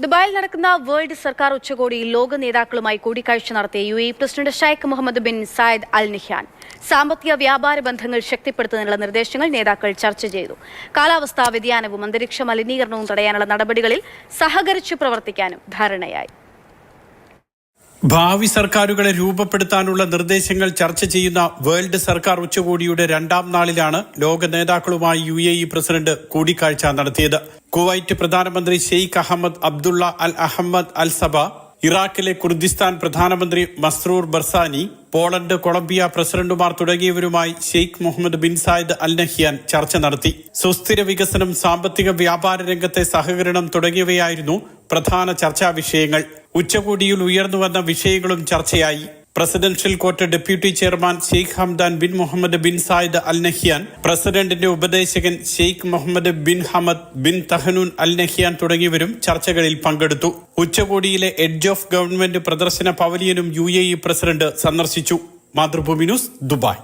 ദുബായിൽ നടക്കുന്ന വേൾഡ് സർക്കാർ ഉച്ചകോടിയിൽ ലോക നേതാക്കളുമായി കൂടിക്കാഴ്ച നടത്തിയ UAE president Sheikh Mohammed bin Zayed Al Nahyan സാമ്പത്തിക വ്യാപാര ബന്ധങ്ങൾ ശക്തിപ്പെടുത്തുന്നതിനുള്ള നിർദ്ദേശങ്ങൾ നേതാക്കൾ ചർച്ച ചെയ്തു. കാലാവസ്ഥാ വ്യതിയാനവും അന്തരീക്ഷ മലിനീകരണവും തടയാനുള്ള നടപടികളിൽ സഹകരിച്ചു പ്രവർത്തിക്കാനും ധാരണയായി. ഭാവി സർക്കാരുകളെ രൂപപ്പെടുത്താനുള്ള നിർദ്ദേശങ്ങൾ ചർച്ച ചെയ്യുന്ന വേൾഡ് സർക്കാർ ഉച്ചകോടിയുടെ രണ്ടാം നാളിലാണ് ലോക നേതാക്കളുമായി UAE പ്രസിഡന്റ് കൂടിക്കാഴ്ച നടത്തിയത്. കുവൈറ്റ് പ്രധാനമന്ത്രി ഷെയ്ഖ് അഹമ്മദ് അബ്ദുള്ള അൽ അഹമ്മദ് അൽ സബ, ഇറാഖിലെ കുർദിസ്ഥാൻ പ്രധാനമന്ത്രി മസ്രൂർ ബർസാനി, പോളണ്ട്, കൊളംബിയ പ്രസിഡന്റുമാർ തുടങ്ങിയവരുമായി Sheikh Mohammed bin Zayed Al Nahyan ചർച്ച നടത്തി. സുസ്ഥിര വികസനം, സാമ്പത്തിക വ്യാപാര രംഗത്തെ സഹകരണം തുടങ്ങിയവയായിരുന്നു പ്രധാന ചർച്ചാ വിഷയങ്ങൾ. ഉച്ചകോടിയിൽ ഉയർന്നുവന്ന വിഷയങ്ങളും ചർച്ചയായി. Presidential court deputy chairman Sheikh Hamdan bin Mohammed bin Zayed Al Nahyan, പ്രസിഡന്റിന്റെ ഉപദേശകൻ Sheikh Mohammed bin Hamad bin Tahnoun Al Nahyan തുടങ്ങിയവരും ചർച്ചകളിൽ പങ്കെടുത്തു. ഉച്ചകോടിയിലെ എഡ്ജ് ഓഫ് ഗവൺമെന്റ് പ്രദർശന പവലിയനും UAE പ്രസിഡന്റ് സന്ദർശിച്ചു. Mathrubhumi news, Dubai.